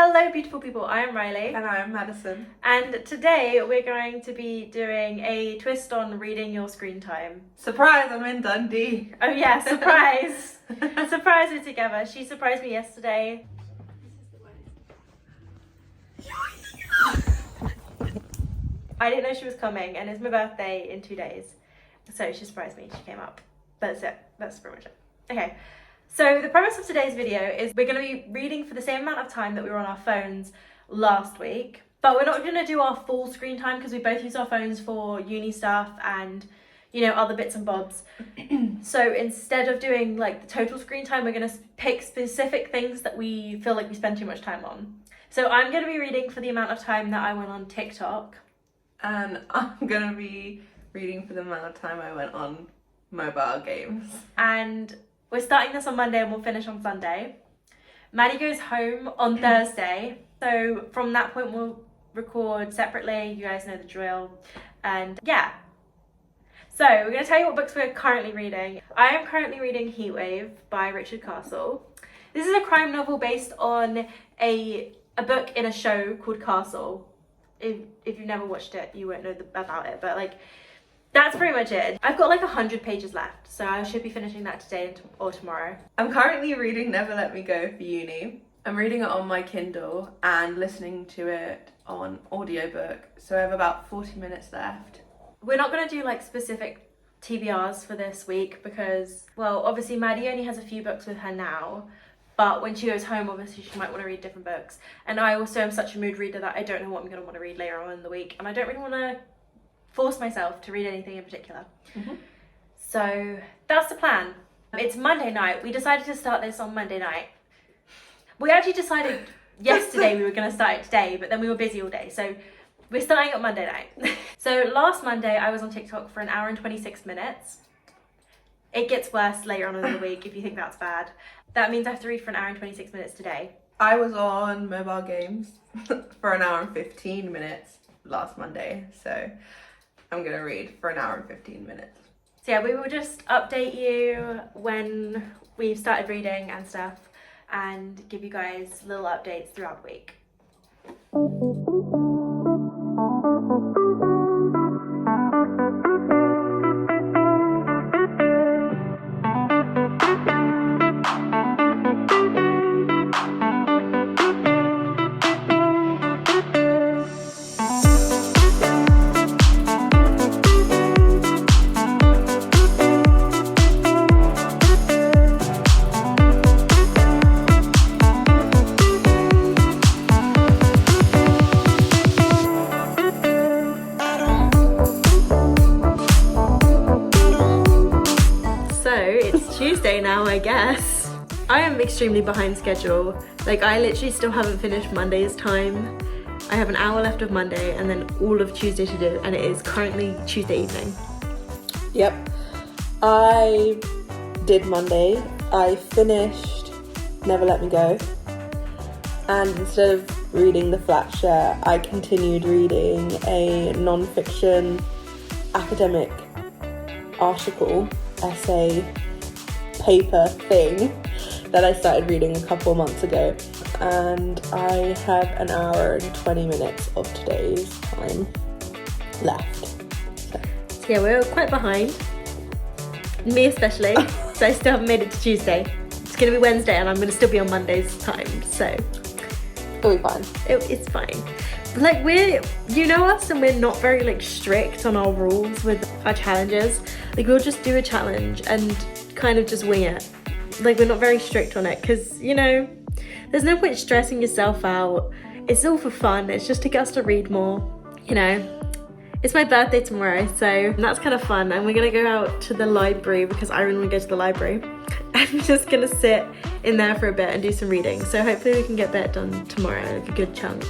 Hello beautiful people, I am Rhylie. And I am Maddison. And today we're going to be doing a twist on reading your screen time. Surprise, I'm in Dundee. Oh yeah, surprise! Surprise, we're together. She surprised me yesterday. I didn't know she was coming and it's my birthday in 2 days. So she surprised me, she came up. That's it, that's pretty much it. Okay. So the premise of today's video is we're going to be reading for the same amount of time that we were on our phones last week, but we're not going to do our full screen time because we both use our phones for uni stuff and, you know, other bits and bobs. So instead of doing like the total screen time, we're going to pick specific things that we feel like we spend too much time on. So I'm going to be reading for the amount of time that I went on TikTok. And I'm going to be reading for the amount of time I went on mobile games. And we're starting this on Monday and we'll finish on Sunday. Maddie goes home on Thursday. So from that point, we'll record separately. You guys know the drill. And yeah. So we're going to tell you what books we're currently reading. I am currently reading Heatwave by Richard Castle. This is a crime novel based on a book in a show called Castle. If you've never watched it, you won't know about it. But like, that's pretty much it. I've got like 100 pages left, so I should be finishing that today or tomorrow. I'm currently reading Never Let Me Go for uni. I'm reading it on my Kindle and listening to it on audiobook, so I have about 40 minutes left. We're not going to do like specific TBRs for this week because, well, obviously Maddie only has a few books with her now, but when she goes home, obviously she might want to read different books. And I also am such a mood reader that I don't know what I'm going to want to read later on in the week, and I don't really want to force myself to read anything in particular. So that's the plan. It's Monday night. We decided to start this on Monday night. We actually decided yesterday we were going to start it today, but then we were busy all day. So we're starting on Monday night. So last Monday I was on TikTok for 1 hour and 26 minutes. It gets worse later on in the week if you think that's bad. That means I have to read for 1 hour and 26 minutes today. I was on mobile games for 1 hour and 15 minutes last Monday, so I'm going to read for 1 hour and 15 minutes. So yeah, we will just update you when we've started reading and stuff and give you guys little updates throughout the week. Tuesday now, I guess. I am extremely behind schedule. Like, I literally still haven't finished Monday's time. I have 1 hour left of Monday and then all of Tuesday to do, and it is currently Tuesday evening. Yep. I did Monday. I finished Never Let Me Go. And instead of reading The Flat Share, I continued reading a non-fiction academic article, essay, paper thing that I started reading a couple months ago, and I have 1 hour and 20 minutes of today's time left. So yeah, we're quite behind, me especially. So I still haven't made it to Tuesday. It's gonna be Wednesday and I'm gonna still be on Monday's time, so it'll be fine. It's fine. Like, you know us, and we're not very like strict on our rules with our challenges. Like, we'll just do a challenge and kind of just wing it. Like, we're not very strict on it because, you know, there's no point stressing yourself out. It's all for fun. It's just to get us to read more, you know. It's my birthday tomorrow, so that's kind of fun, and we're gonna go out to the library because I really want to go to the library. I'm just gonna sit in there for a bit and do some reading, so hopefully we can get that done tomorrow, like a good chunk.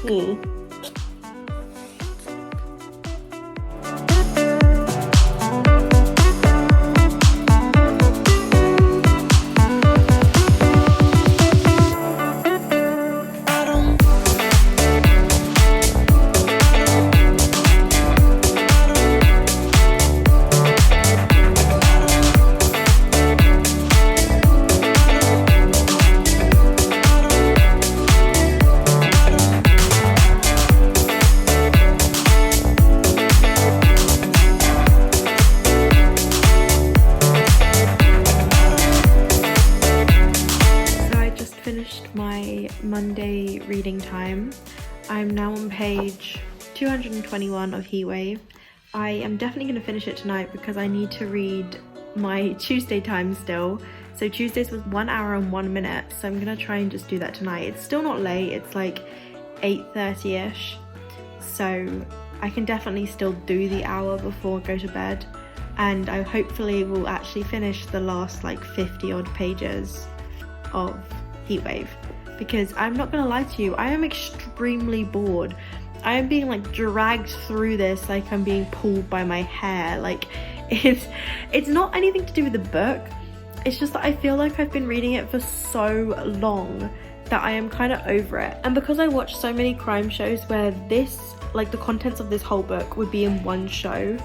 Monday reading time. I'm now on page 221 of Heatwave. I am definitely going to finish it tonight because I need to read my Tuesday time still. So Tuesdays was 1 hour and 1 minute, so I'm going to try and just do that tonight. It's still not late, it's like 8:30ish, so I can definitely still do the hour before I go to bed, and I hopefully will actually finish the last like 50 odd pages of Heatwave, because I'm not gonna lie to you, I am extremely bored. I am being like dragged through this like I'm being pulled by my hair. Like it's not anything to do with the book, it's just that I feel like I've been reading it for so long that I am kind of over it. And because I watch so many crime shows where this, like the contents of this whole book would be in one show,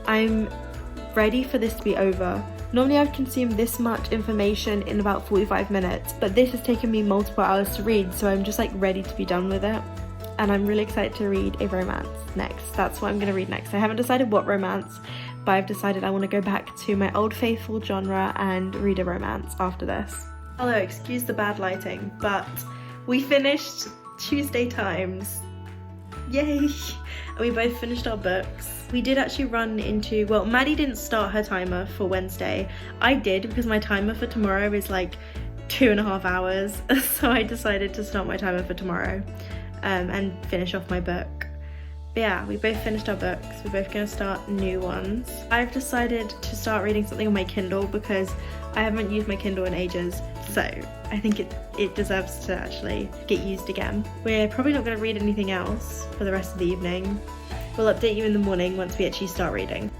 I'm ready for this to be over. Normally I've consumed this much information in about 45 minutes, but this has taken me multiple hours to read, so I'm just like ready to be done with it. And I'm really excited to read a romance next. That's what I'm going to read next. I haven't decided what romance, but I've decided I want to go back to my old faithful genre and read a romance after this. Although, excuse the bad lighting, but we finished Tuesday times. Yay! And we both finished our books. We did actually run into, well, Maddie didn't start her timer for Wednesday. I did, because my timer for tomorrow is like 2.5 hours. So I decided to start my timer for tomorrow and finish off my book. But yeah, we both finished our books. We're both going to start new ones. I've decided to start reading something on my Kindle because I haven't used my Kindle in ages. So I think it deserves to actually get used again. We're probably not going to read anything else for the rest of the evening. We'll update you in the morning once we actually start reading.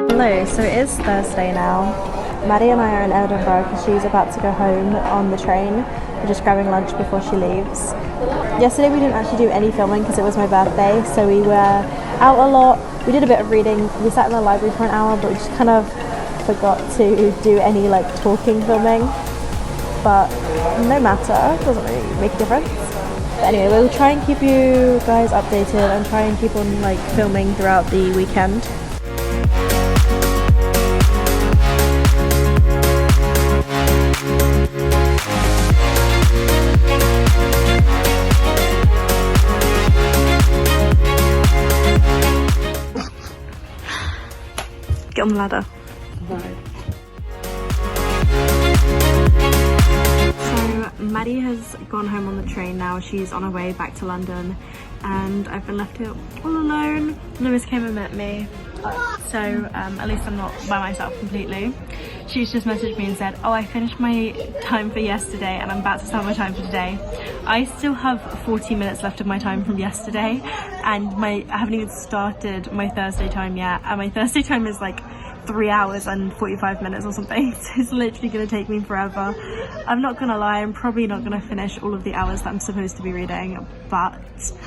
Hello, so it is Thursday now. Maddie and I are in Edinburgh because she's about to go home on the train. We're just grabbing lunch before she leaves. Yesterday we didn't actually do any filming because it was my birthday, so we were out a lot. We did a bit of reading. We sat in the library for an hour, but we just kind of forgot to do any like talking filming. But no matter, it doesn't really make a difference. But anyway, we'll try and keep you guys updated and try and keep on like filming throughout the weekend. Get on the ladder. Right. So Maddie has gone home on the train now. She's on her way back to London and I've been left here all alone. Lewis came and met me, so at least I'm not by myself completely. She's just messaged me and said, oh, I finished my time for yesterday and I'm about to start my time for today. I still have 40 minutes left of my time from yesterday, and I haven't even started my Thursday time yet, and my Thursday time is like 3 hours and 45 minutes or something. So it's literally going to take me forever. I'm not gonna lie, I'm probably not going to finish all of the hours that I'm supposed to be reading, but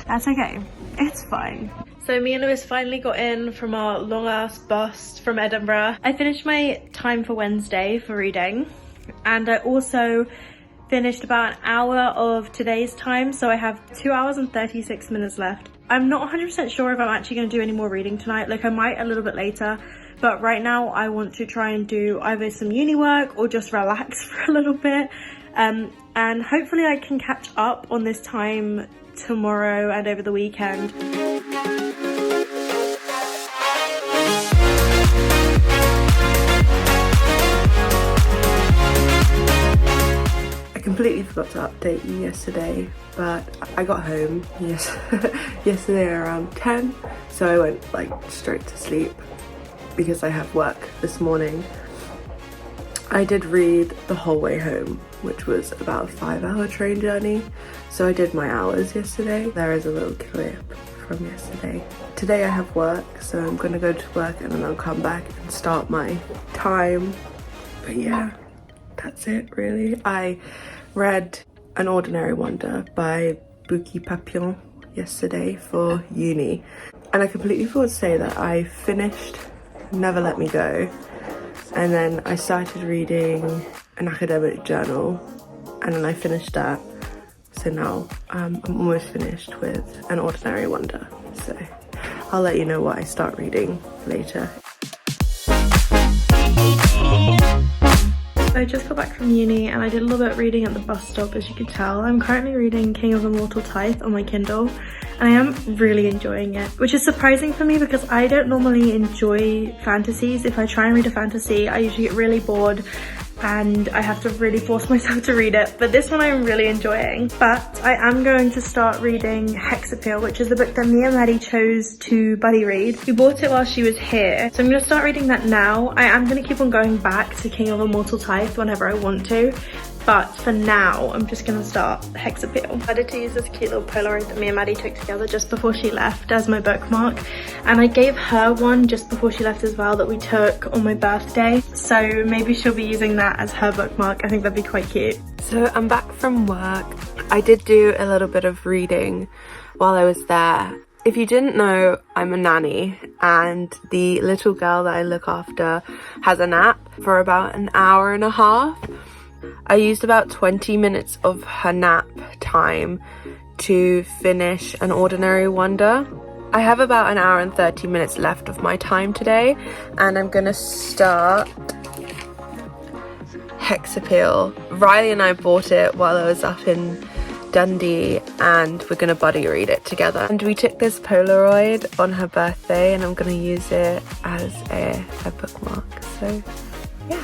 that's okay, it's fine. So me and Lewis finally got in from our long ass bus from Edinburgh. I finished my time for Wednesday for reading, and I also finished about an hour of today's time, so I have 2 hours and 36 minutes left. I'm not 100% sure if I'm actually going to do any more reading tonight. Like, I might a little bit later, but right now I want to try and do either some uni work or just relax for a little bit, and hopefully I can catch up on this time tomorrow and over the weekend. I completely forgot to update you yesterday, but I got home yesterday around 10, so I went like straight to sleep because I have work this morning. I did read the whole way home, which was about a 5-hour train journey, so I did my hours yesterday. There is a little clip from yesterday. Today I have work, so I'm gonna go to work and then I'll come back and start my time. But yeah, that's it really. I read An Ordinary Wonder by Bouquet Papillon yesterday for uni. And I completely forgot to say that I finished Never Let Me Go. And then I started reading an academic journal. And then I finished that. So now I'm almost finished with An Ordinary Wonder. So I'll let you know what I start reading later. I just got back from uni and I did a little bit of reading at the bus stop, as you can tell. I'm currently reading King of Immortal Tithe on my Kindle and I am really enjoying it, which is surprising for me because I don't normally enjoy fantasies. If I try and read a fantasy, I usually get really bored and I have to really force myself to read it, but this one I'm really enjoying. But I am going to start reading Hexappeal, which is the book that me and Maddie chose to buddy read. We bought it while she was here, so I'm going to start reading that now. I am going to keep on going back to King of Immortal Tithe whenever I want to, but for now I'm just going to start Hexappeal. I decided to use this cute little Polaroid that me and Maddie took together just before she left as my bookmark, and I gave her one just before she left as well that we took on my birthday, so maybe she'll be using that as her bookmark. I think that'd be quite cute. So I'm back from work. I did do a little bit of reading while I was there. If you didn't know, I'm a nanny and the little girl that I look after has a nap for about an hour and a half. I used about 20 minutes of her nap time to finish An Ordinary Wonder. I have about an hour and 30 minutes left of my time today and I'm gonna start Hexappeal. Rhylie and I bought it while I was up in Dundee and we're gonna buddy read it together. And we took this Polaroid on her birthday and I'm gonna use it as a bookmark, so yeah.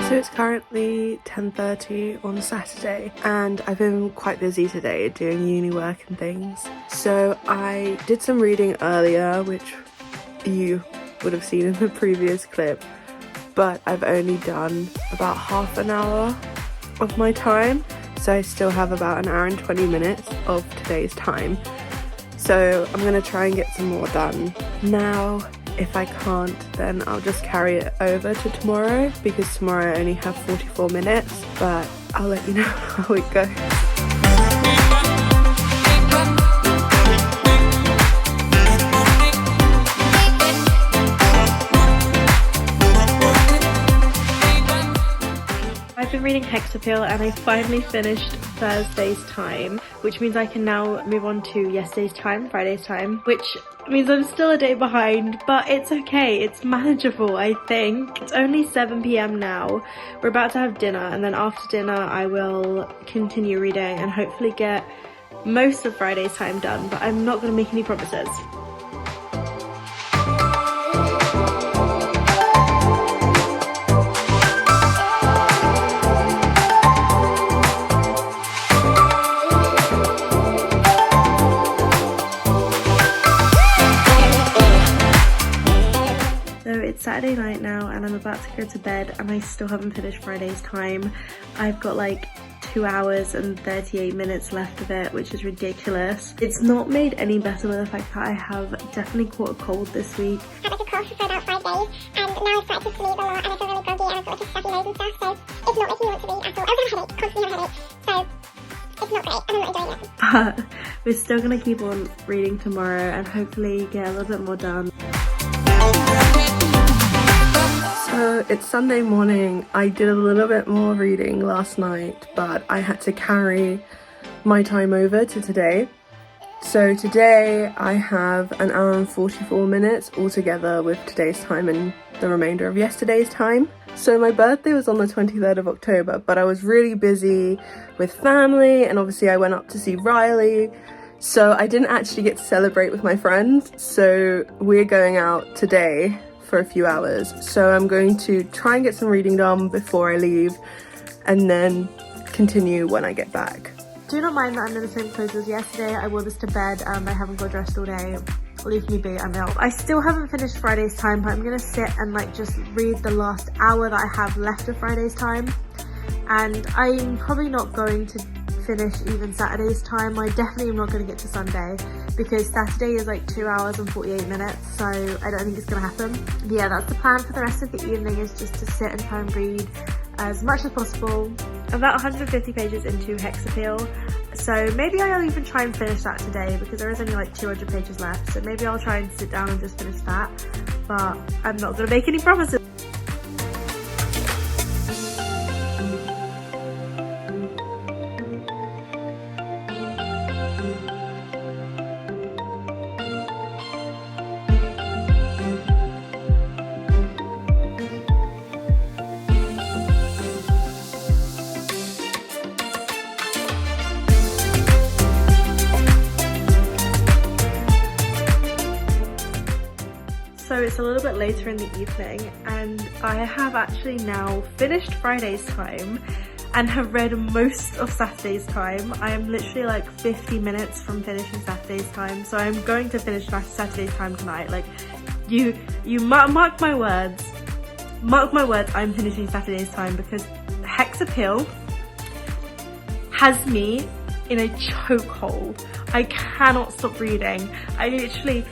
So it's currently 10:30 on Saturday and I've been quite busy today doing uni work and things. So I did some reading earlier, which you would have seen in the previous clip, but I've only done about half an hour of my time. So I still have about an hour and 20 minutes of today's time. So I'm gonna try and get some more done now. If I can't, then I'll just carry it over to tomorrow because tomorrow I only have 44 minutes, but I'll let you know how it goes. I've been reading Hexappeal and I finally finished Thursday's time, which means I can now move on to yesterday's time, Friday's time, which means I'm still a day behind, but it's okay, it's manageable, I think. It's only 7 p.m. now. We're about to have dinner and then after dinner I will continue reading and hopefully get most of Friday's time done, but I'm not going to make any promises. Saturday night now and I'm about to go to bed and I still haven't finished Friday's time. I've got like 2 hours and 38 minutes left of it, which is ridiculous. It's not made any better by the fact that I have definitely caught a cold this week. I had like a cough for about 5 days and now I've started to sneeze a lot and I feel really groggy and I've got like a stuffy nose and stuff, so it's not making me want to read at all. I also have a headache, constantly have a headache, so it's not great and I'm not enjoying it. But we're still gonna keep on reading tomorrow and hopefully get a little bit more done. So it's Sunday morning. I did a little bit more reading last night, but I had to carry my time over to today. So today I have an hour and 44 minutes altogether with today's time and the remainder of yesterday's time. So my birthday was on the 23rd of October, but I was really busy with family and obviously I went up to see Rhylie. So I didn't actually get to celebrate with my friends. So we're going out today for a few hours, so I'm going to try and get some reading done before I leave and then continue when I get back. Do not mind that I'm in the same clothes as yesterday. I wore this to bed and I haven't got dressed all day. Leave me be, I'm ill. I still haven't finished Friday's time, but I'm gonna sit and like just read the last hour that I have left of Friday's time. And I'm probably not going to finish even Saturday's time. I definitely am not going to get to Sunday because Saturday is like 2 hours and 48 minutes, so I don't think it's going to happen. Yeah, that's the plan for the rest of the evening, is just to sit and try and read as much as possible. I'm about 150 pages into Hexapeel, so maybe I'll even try and finish that today because there is only like 200 pages left, so maybe I'll try and sit down and just finish that, but I'm not going to make any promises. So it's a little bit later in the evening and I have actually now finished Friday's time and have read most of Saturday's time. I am literally like 50 minutes from finishing Saturday's time, so I'm going to finish Saturday's time tonight. Like, you mark my words, I'm finishing Saturday's time because Hexapeel has me in a chokehold. I cannot stop reading. I literally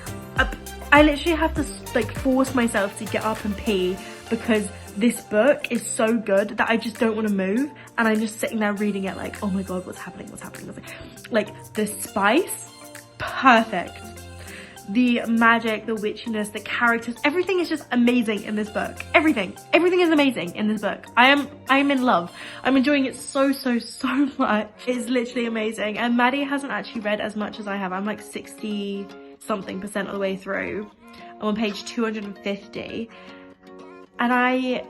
have to like force myself to get up and pee because this book is so good that I just don't want to move, and I'm just sitting there reading it like, oh my god, what's happening? Like the spice, perfect. The magic, the witchiness, the characters, everything is just amazing in this book. Everything is amazing in this book. I am in love. I'm enjoying it so much. It's literally amazing. And Maddie hasn't actually read as much as I have. I'm like 60 something% of the way through. I'm on page 250 and I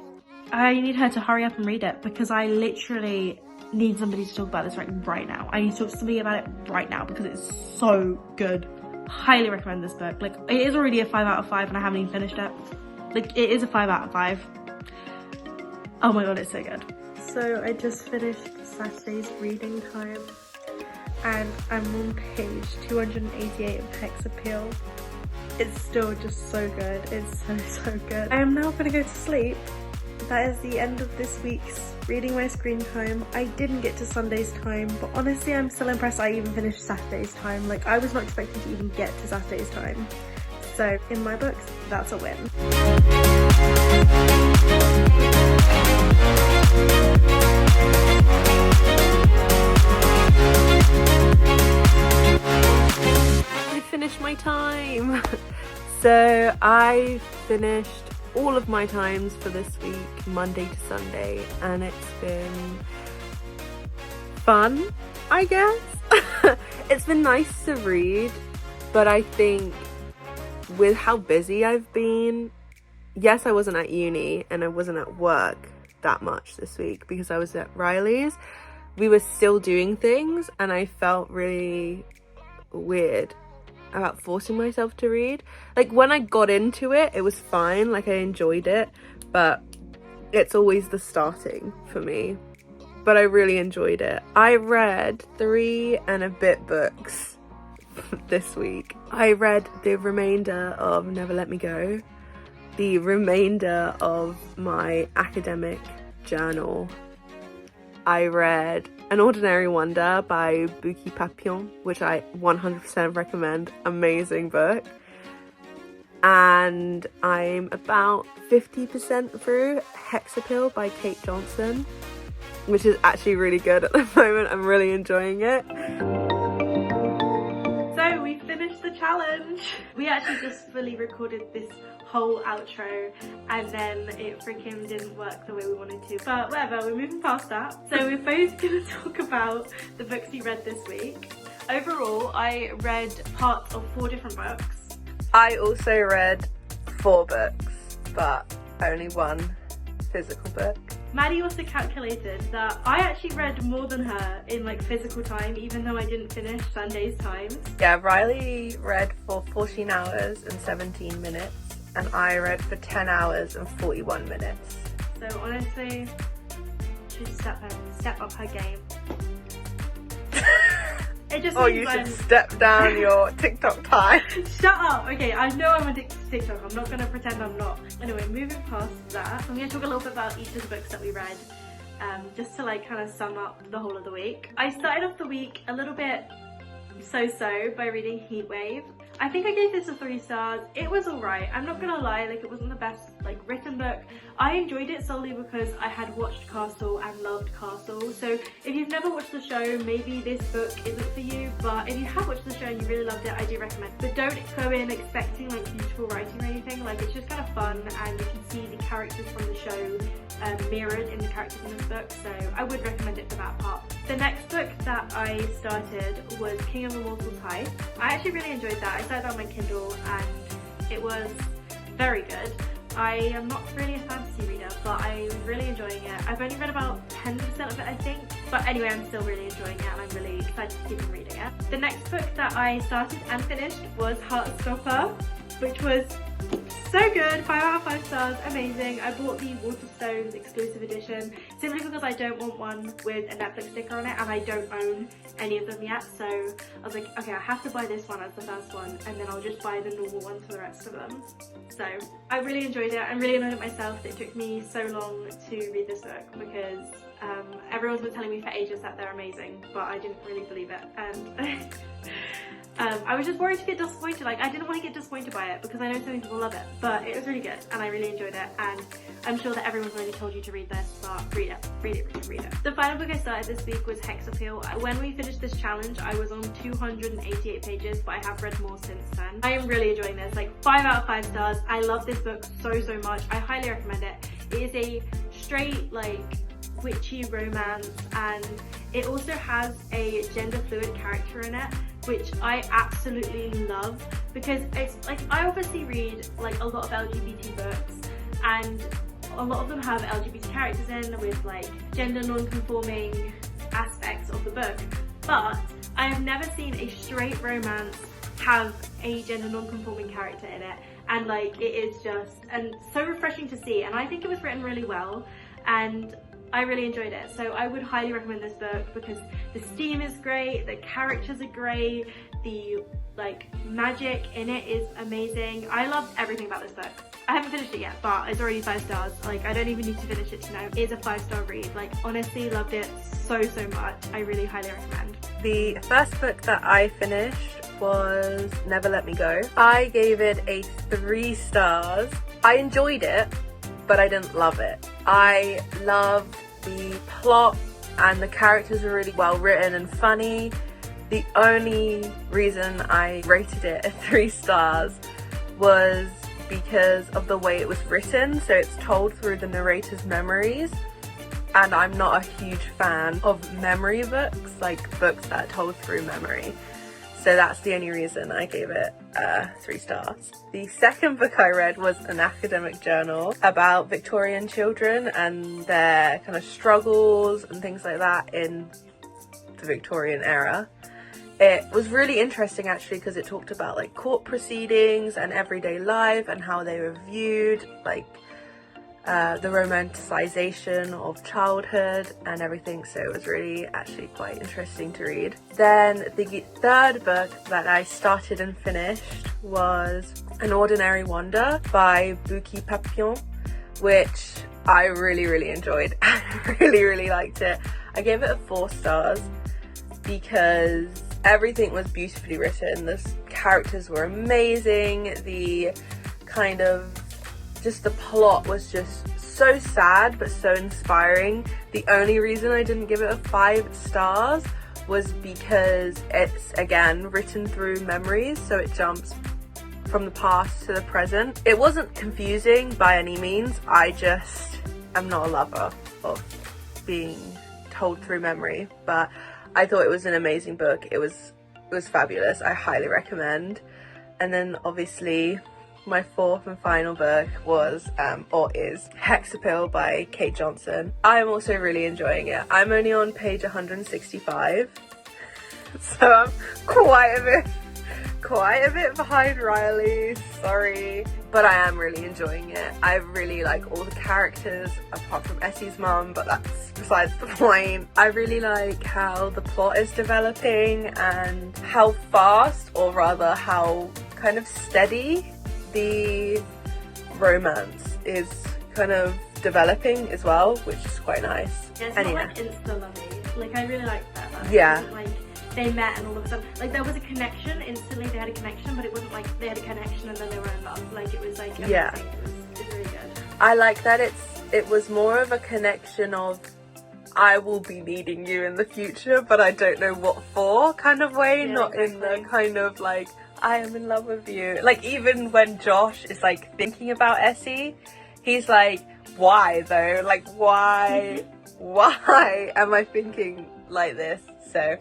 need her to hurry up and read it because I literally need somebody to talk about this right now. I need to talk to somebody about it right now because it's so good. Highly recommend this book. Like, it is already a 5 out of 5 and I haven't even finished it. Like, it is a 5 out of 5. Oh my god, it's so good. So I just finished Saturday's reading time and I'm on page 288 of Hexapeel. It's still just so good. It's so good. I am now gonna go to sleep. That is the end of this week's Reading My Screen Time. I didn't get to Sunday's time, but honestly I'm still impressed I even finished Saturday's time. Like, I was not expecting to even get to Saturday's time. So in my books, that's a win. Finish my time. So I finished all of my times for this week, Monday to Sunday, and it's been fun, I guess. It's been nice to read, but I think with how busy I've been, yes, I wasn't at uni and I wasn't at work that much this week because I was at Rhyle's. We were still doing things and I felt really weird about forcing myself to read. Like, when I got into it, it was fine, like I enjoyed it, but it's always the starting for me. But I really enjoyed it. I read 3 and a bit books this week. I read the remainder of Never Let Me Go, the remainder of my academic journal. I read An Ordinary Wonder by Bouquet Papillon, which I 100% recommend. Amazing book. And I'm about 50% through Hexapeel by Kate Johnson, which is actually really good at the moment. I'm really enjoying it. So we finished the challenge. We actually just fully recorded this whole outro and then it freaking didn't work the way we wanted to, but whatever, we're moving past that. So we're both gonna talk about the books we read this week. Overall, I read parts of 4 different books. I also read 4 books, but only 1 physical book. Maddie also calculated that I actually read more than her in like physical time, even though I didn't finish Sunday's times. Yeah, Rhylie read for 14 hours and 17 minutes and I read for 10 hours and 41 minutes. So honestly, she should step up her game. It just Oh, you should step down your TikTok time. Shut up! Okay, I know I'm addicted to TikTok. I'm not gonna pretend I'm not. Anyway, moving past that, I'm gonna talk a little bit about each of the books that we read, just to like kind of sum up the whole of the week. I started off the week a little bit so-so by reading Heatwave. I think I gave this a 3 stars. It was alright. I'm not gonna lie, like it wasn't the best like written book. I enjoyed it solely because I had watched Castle and loved Castle. So if you've never watched the show, maybe this book isn't for you, but if you have watched the show and you really loved it, I do recommend it. But don't go in expecting like beautiful writing or anything. Like it's just kind of fun, and you can see the characters from the show mirrored in the characters in this book, so I would recommend it for that part. The next book that I started was King of Immortal Tide. I actually really enjoyed that. I started on my Kindle and it was very good. I am not really a fantasy reader, but I'm really enjoying it. I've only read about 10% of it, I think, but anyway, I'm still really enjoying it and I'm really excited to keep on reading it. The next book that I started and finished was Heartstopper, which was so good, 5 out of 5 stars, amazing. I bought the Waterstones exclusive edition simply because I don't want one with a Netflix sticker on it, and I don't own any of them yet, so I was like, okay, I have to buy this one as the first one, and then I'll just buy the normal ones for the rest of them. So I really enjoyed it. I'm really annoyed at myself that it took me so long to read this book because everyone's been telling me for ages that they're amazing, but I didn't really believe it, and I was just worried to get disappointed. Like, I didn't want to get disappointed by it because I know so many people love it, but it was really good and I really enjoyed it, and I'm sure that everyone's already told you to read this, but read it, read it, read it, read it. The final book I started this week was Hex Appeal. When we finished this challenge, I was on 288 pages, but I have read more since then. I am really enjoying this, like 5 out of 5 stars. I love this book so much. I highly recommend it. It is a straight, like, witchy romance, and it also has a gender fluid character in it, which I absolutely love, because it's like, I obviously read like a lot of LGBT books and a lot of them have LGBT characters in with like gender non-conforming aspects of the book, but I have never seen a straight romance have a gender non-conforming character in it, and like it is just and so refreshing to see, and I think it was written really well and I really enjoyed it. So I would highly recommend this book because the steam is great, the characters are great, the like magic in it is amazing. I loved everything about this book. I haven't finished it yet, but it's already 5 stars. Like, I don't even need to finish it to know. It is a 5-star read. Like, honestly, loved it so much. I really highly recommend. The first book that I finished was Never Let Me Go. I gave it a 3 stars. I enjoyed it, but I didn't love it. I loved the plot and the characters were really well written and funny. The only reason I rated it at 3 stars was because of the way it was written. So it's told through the narrator's memories, and I'm not a huge fan of memory books, like books that are told through memory. So that's the only reason I gave it 3 stars. The second book I read was an academic journal about Victorian children and their kind of struggles and things like that in the Victorian era. It was really interesting actually because it talked about like court proceedings and everyday life and how they were viewed, like the romanticization of childhood and everything, so it was really actually quite interesting to read. Then the third book that I started and finished was An Ordinary Wonder by Bouquet Papillon, which I really enjoyed. I really liked it. I gave it a 4 stars because everything was beautifully written, the characters were amazing, the kind of just the plot was just so sad but so inspiring. The only reason I didn't give it a 5 stars was because it's again written through memories, so it jumps from the past to the present. It wasn't confusing by any means, I just am not a lover of being told through memory, but I thought it was an amazing book. It was fabulous. I highly recommend. And then obviously my 4th and final book was is Hex Appeal by Kate Johnson. I'm also really enjoying it. I'm only on page 165, so I'm quite a bit behind Rhylie, sorry. But I am really enjoying it. I really like all the characters, apart from Essie's mum, but that's besides the point. I really like how the plot is developing and how fast, or rather how kind of steady, the romance is kind of developing as well, which is quite nice. Yeah, it's and not yeah. like insta-lovey. Like, I really like that. Yeah. It wasn't like they met and all of a sudden, like, there was a connection, instantly they had a connection, but it wasn't like they had a connection and then they were in love. Like, it was like amazing. Yeah. It was really good. I like that it was more of a connection of I will be needing you in the future, but I don't know what for kind of way, Yeah, not in exactly. the kind of like I am in love with you. Like, even when Josh is like thinking about Essie, he's like, why though? Like, why am I thinking like this? So,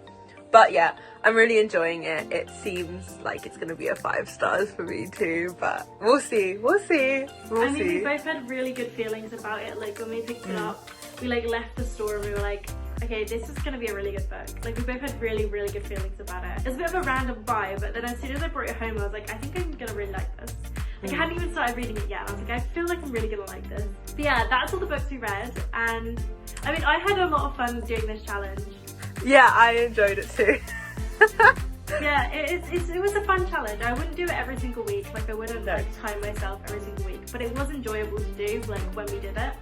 but yeah, I'm really enjoying it. It seems like it's gonna be a 5 stars for me too, but we'll see. I mean, we both had really good feelings about it. Like, when we picked it up, we like left the store and we were like, okay, this is gonna be a really good book. Like, we both had really, really good feelings about it. It was a bit of a random buy, but then as soon as I brought it home, I was like, I think I'm gonna really like this. Like, I hadn't even started reading it yet. I was like, I feel like I'm really gonna like this. But yeah, that's all the books we read. And I mean, I had a lot of fun doing this challenge. Yeah, I enjoyed it too. Yeah, it was a fun challenge. I wouldn't do it every single week. Like, I wouldn't like time myself every single week, but it was enjoyable to do, like, when we did it.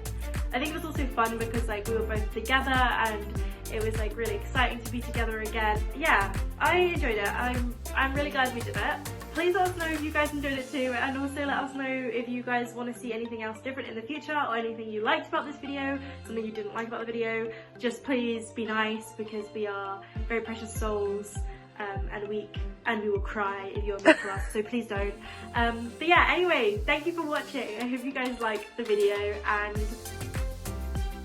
I think it was also fun because, like, we were both together and it was like really exciting to be together again. Yeah, I enjoyed it. I'm really glad we did it. Please let us know if you guys enjoyed it too, and also let us know if you guys want to see anything else different in the future, or anything you liked about this video, something you didn't like about the video. Just please be nice, because we are very precious souls and weak, and we will cry if you're mean to us, so please don't. But yeah, anyway, thank you for watching. I hope you guys liked the video, and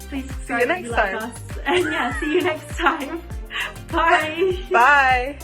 please subscribe if you like us. And yeah, see you next time. Bye. Bye.